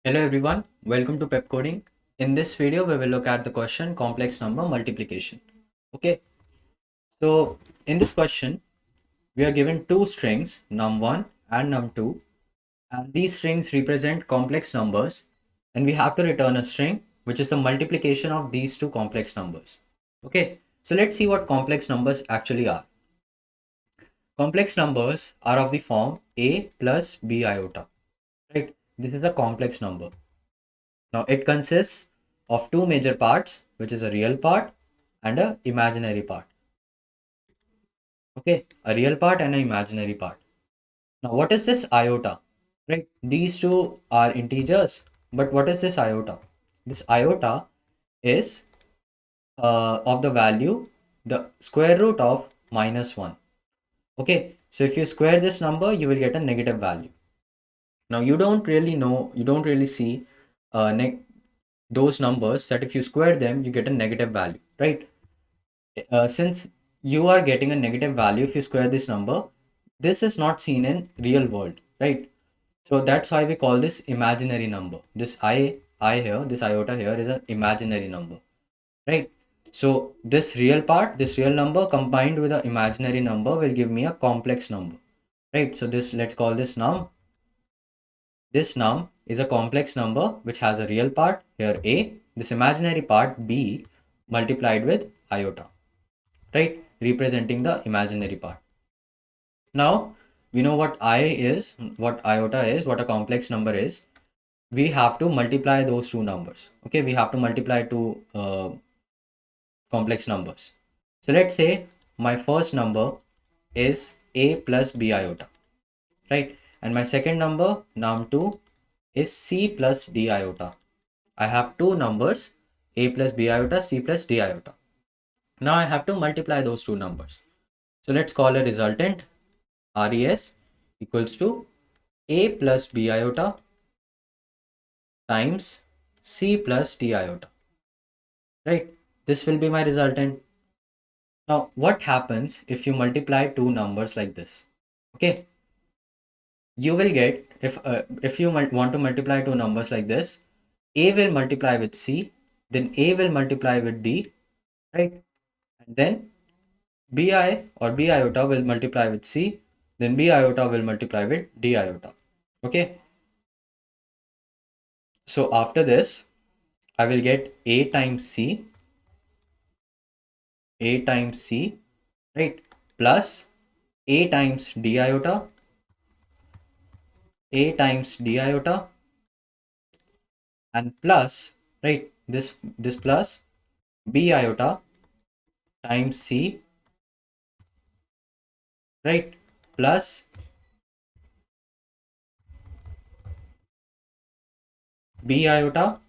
Hello everyone, welcome to Pepcoding. In this video, we will look at the question complex number multiplication. Okay, so in this question, we are given two strings num1 and num2, and these strings represent complex numbers, and we have to return a string which is the multiplication of these two complex numbers. Okay, so let's see what complex numbers actually are. Complex numbers are of the form a plus b iota, right? This is a complex number. Now it consists of two major parts, which is a real part and a imaginary part. Okay, a real part and an imaginary part. Now what is this iota? Right, these two are integers, but what is this iota? This iota is of the value the square root of -1. Okay, so if you square this number, you will get a negative value. Now you don't really know, you don't really see those numbers that if you square them, you get a negative value, right? Since you are getting a negative value if you square this number, this is not seen in real world, right? So that's why we call this imaginary number. This I here, this iota here is an imaginary number, right? So this real part, this real number combined with an imaginary number will give me a complex number, right? So this, let's call this num. This num is a complex number which has a real part here a, this imaginary part b multiplied with iota, right? Representing the imaginary part. Now, we know what I is, what iota is, what a complex number is. We have to multiply those two numbers. Okay, we have to multiply two complex numbers. So let's say my first number is a plus b iota, right? And my second number, num2, is c plus d iota. I have two numbers, a plus b iota, c plus d iota. Now I have to multiply those two numbers. So let's call a resultant res equals to a plus b iota times c plus d iota, right? This will be my resultant. Now what happens if you multiply two numbers like this? Okay, you will get, if you want to multiply two numbers like this, a will multiply with c, then a will multiply with d, right? And then bi or b iota will multiply with c, then b iota will multiply with d iota. Okay, so after this I will get a times c, right, plus a times d iota, and plus, right, this plus b iota times c, right, plus b iota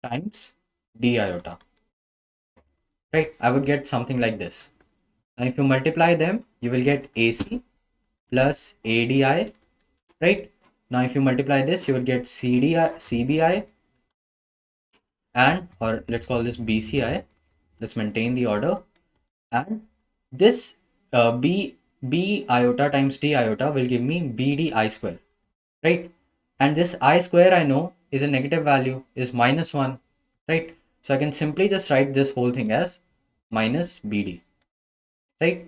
times d iota, right? I would get something like this. Now if you multiply them, you will get ac plus adi, right? Now if you multiply this, you will get cbi, and, or let's call this bci. Let's maintain the order. And this b iota times d iota will give me bd I square, right? And this I square I know is a negative value, is -1, right? So I can simply just write this whole thing as minus bd, right?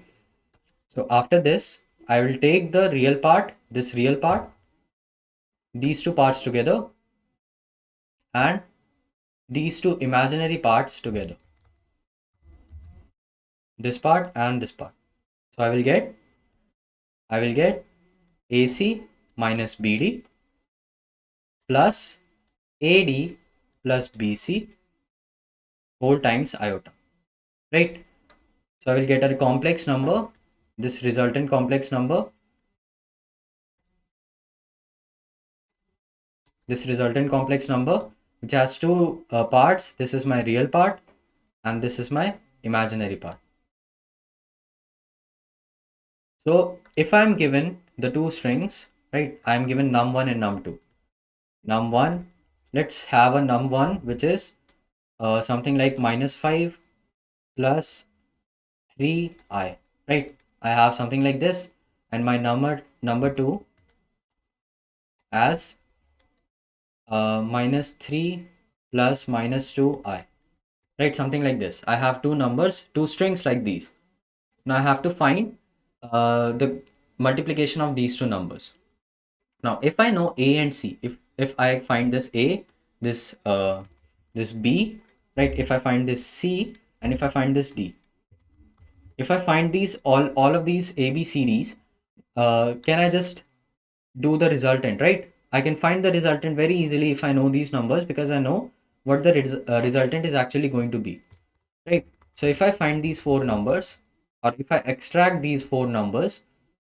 So after this, I will take the real part, this real part, these two parts together, and these two imaginary parts together, this part and this part. So I will get AC minus BD plus AD plus BC whole times iota, right? So I will get a complex number, this resultant complex number, which has two parts. This is my real part and this is my imaginary part. So if I'm given the two strings, right, I'm given num1 and num2. Num1, let's have a num1 which is something like -5 plus 3i, right? I have something like this, and my number 2 as minus 3 plus minus 2I, right? Something like this. I have two numbers, two strings like these. Now I have to find the multiplication of these two numbers. Now if I know A and C, if I find this A, this this B, right? If I find this C, and if I find this D, if I find these all of these A, B, C, Ds, can I just do the resultant, right? I can find the resultant very easily if I know these numbers, because I know what the resultant is actually going to be, right? So if I find these four numbers, or if I extract these four numbers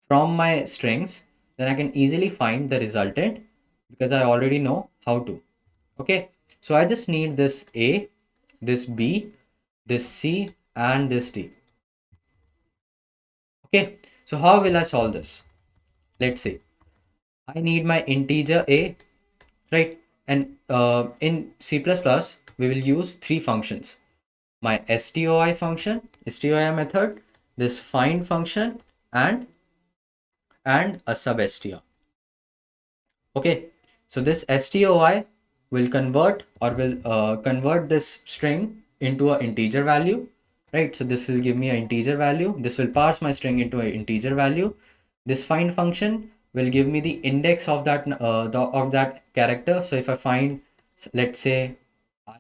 from my strings, then I can easily find the resultant, because I already know how to. Okay, so I just need this A, this B, this C, and this D. Okay, so how will I solve this? Let's say I need my integer A, right? And in C++, we will use three functions: my stoi method, this find function, and a substr. Okay, so this stoi will convert, or will convert this string into an integer value, right? So this will give me an integer value. This will parse my string into an integer value. This find function will give me the index of that of that character. So if I find, let's say, I,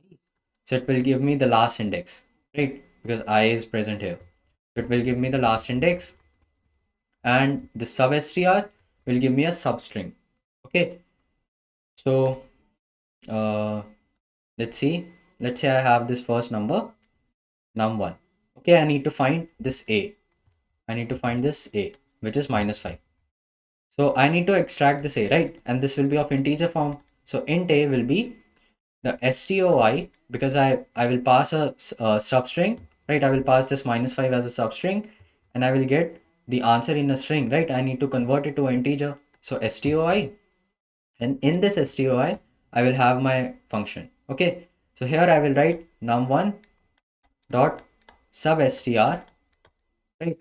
so it will give me the last index, right? Because I is present here. It will give me the last index, and the substr will give me a substring. Okay, so uh, let's see. Let's say I have this first number, num1. Okay, I need to find this A. I need to find this A, which is -5. So I need to extract this A, right? And this will be of integer form. So int A will be the stoi, because I will pass a substring, right? I will pass this -5 as a substring, and I will get the answer in a string, right? I need to convert it to an integer. So stoi, and in this stoi, I will have my function. Okay, so here I will write num1 dot substr, right?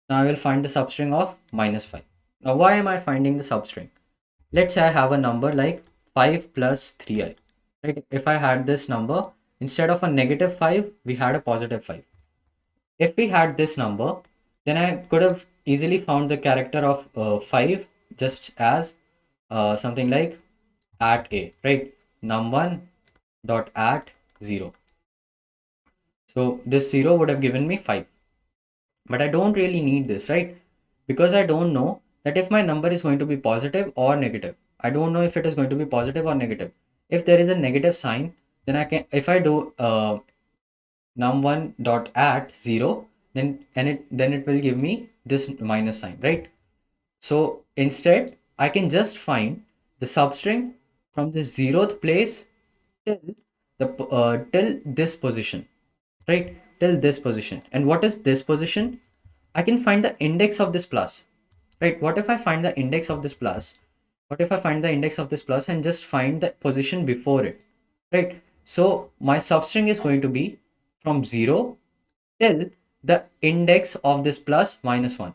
Now I will find the substring of -5. Now why am I finding the substring? Let's say I have a number like 5 plus 3i, right? If I had this number, instead of a -5, we had a +5. If we had this number, then I could have easily found the character of 5 just as something like at a, right? Num1 dot at 0. So this 0 would have given me 5. But I don't really need this, right? Because I don't know that if my number is going to be positive or negative. I don't know if it is going to be positive or negative. If there is a negative sign, then I can, if I do num1 dot at 0, then it will give me this minus sign, right? So instead, I can just find the substring from the 0th place till till this position, right? Till this position. And what is this position? I can find the index of this plus, right? What if I find the index of this plus? What if I find the index of this plus and just find the position before it, right? So my substring is going to be from 0 till the index of this plus -1.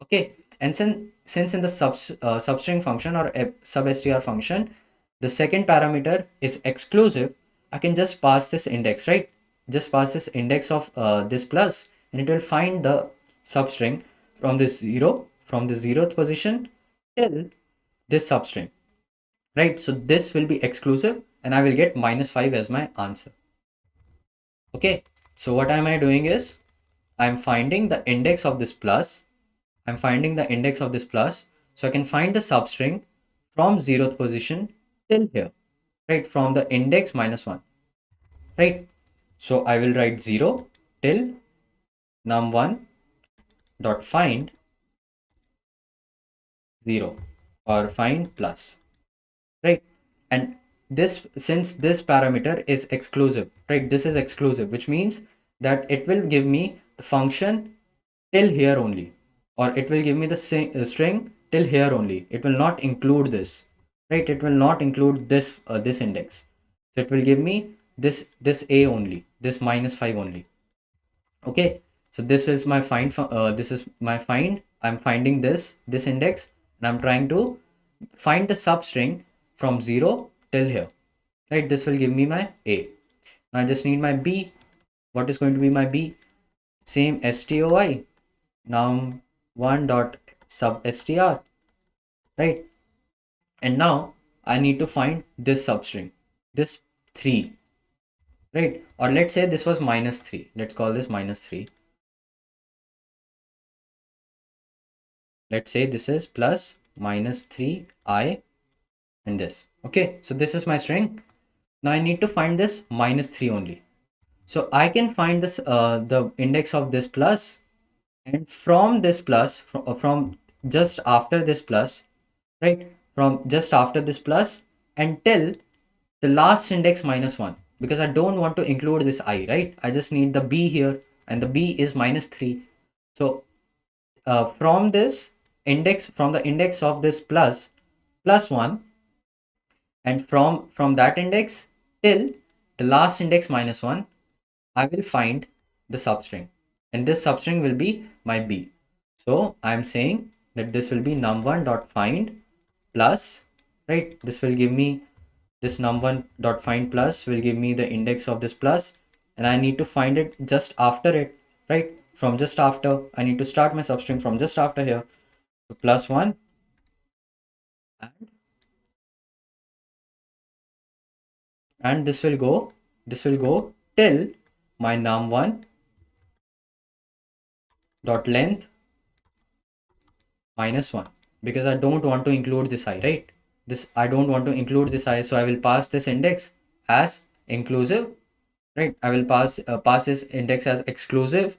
Okay, and since in the substring function, or a substr function, the second parameter is exclusive, I can just pass this index, right? Just pass this index of this plus, and it will find the substring from this 0, from the 0th position till this substring, right? So this will be exclusive, and I will get -5 as my answer. Okay, so what am I doing is I'm finding the index of this plus. I'm finding the index of this plus, so I can find the substring from 0th position till here, right? From the index -1, right? So I will write 0 till num1 dot find 0, or find plus, right? And this, since this parameter is exclusive, right? This is exclusive, which means that it will give me the function till here only, or it will give me the string till here only. It will not include this, right? It will not include this this index. So it will give me this a only, this -5 only. Okay, so this is my find. This is my find. I'm finding this index, and I'm trying to find the substring from 0 till here, right? This will give me my A. Now I just need my B. What is going to be my B? Same stoi num1 dot sub str, right? And now I need to find this substring, this 3, right? Or let's say this was minus 3. Let's call this minus 3. Let's say this is plus minus 3i and this. Okay, so this is my string. Now I need to find this minus 3 only. So I can find this the index of this plus, and from this plus, from just after this plus, right? From just after this plus until the last index minus 1, because I don't want to include this I, right? I just need the B here, and the B is minus 3. So from this index, from the index of this plus 1, and from that index till the last index minus 1, I will find the substring, and this substring will be my B. So I'm saying that this will be num1 dot find plus, right? This will give me this num1 dot find plus will give me the index of this plus, and I need to find it just after it, right? From just after, I need to start my substring from just after here. So plus 1, and this will go till my num1 dot length minus 1, because I don't want to include this I, right? This I don't want to include this I, so I will pass this index as inclusive, right? I will pass this index as exclusive,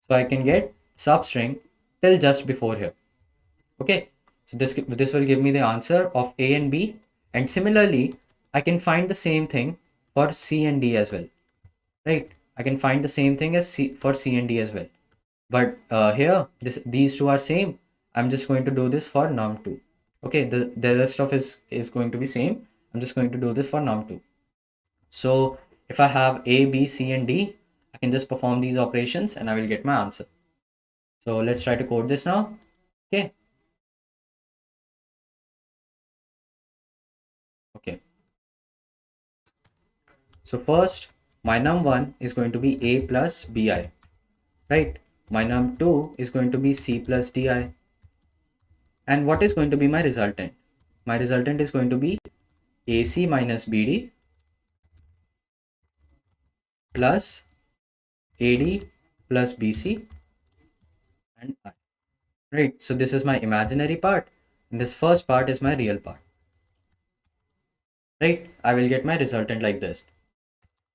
so I can get substring till just before here. Okay, so this will give me the answer of A and B, and similarly I can find the same thing for C and D as well, right? I can find the same thing as C for C and D as well. But here these two are same. I'm just going to do this for num2. Okay, the rest of is going to be same. I'm just going to do this for num2. So if I have A, B, C, and D, I can just perform these operations and I will get my answer. So let's try to code this now. Okay. Okay. So first, my num1 is going to be A plus BI, right? My num2 is going to be C plus DI. And what is going to be my resultant? My resultant is going to be AC minus BD plus AD plus BC and I. Right, so this is my imaginary part, and this first part is my real part. Right, I will get my resultant like this.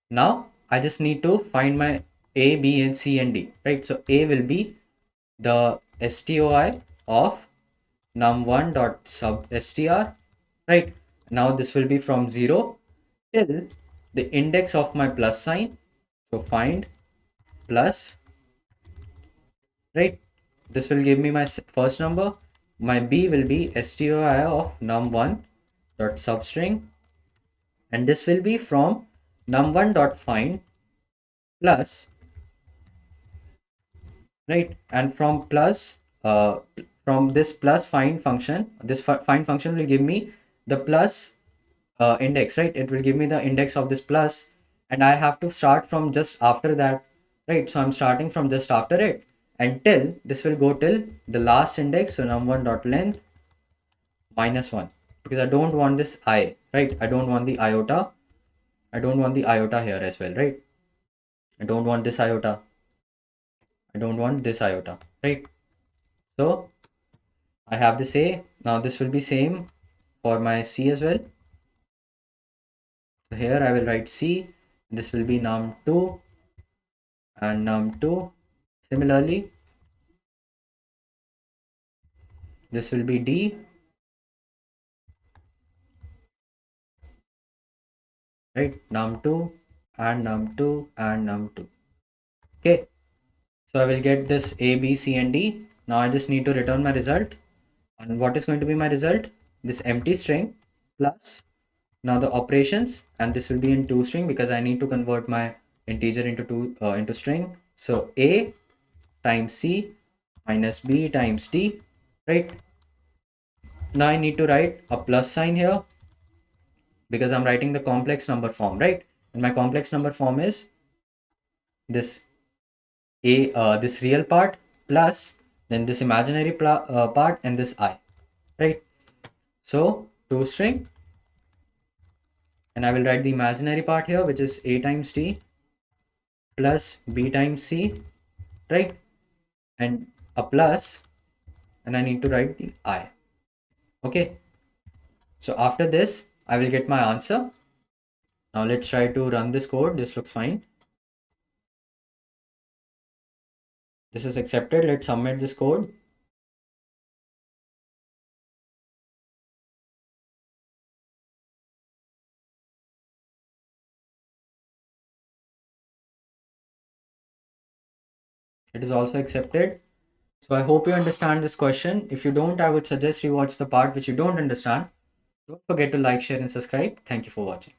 Now I just need to find my A, B, and C and D. Right, so A will be the STOI of num1 dot sub str. Right, now this will be from 0 till the index of my plus sign. So find plus, right? This will give me my first number. My B will be stoi of num1 dot substring, and this will be from num1 dot find plus, right? And from plus, from this plus find function, this find function will give me the plus index, right? It will give me the index of this plus, and I have to start from just after that, right? So I'm starting from just after it until this will go till the last index, so num1 dot length minus 1, because I don't want this I, right? I don't want the iota. I don't want the iota here as well, right? I don't want this iota. I don't want this iota, right? So I have this A. Now this will be same for my C as well. So here I will write C. This will be num2 and num2. Similarly, this will be D, right? Num2 and num2 and num2. Okay, so I will get this A, B, C, and D. Now I just need to return my result. And what is going to be my result? This empty string plus now the operations, and this will be in toString because I need to convert my integer into string. So A times C minus B times D, right? Now I need to write a plus sign here because I'm writing the complex number form, right? And my complex number form is this this real part plus then this imaginary part and this I, right? So toString, and I will write the imaginary part here, which is a times t plus b times c, right? And a plus, and I need to write the I. Okay. So after this, I will get my answer. Now let's try to run this code. This looks fine. This is accepted. Let's submit this code. It is also accepted. So I hope you understand this question. If you don't, I would suggest you watch the part which you don't understand. Don't forget to like, share, and subscribe. Thank you for watching.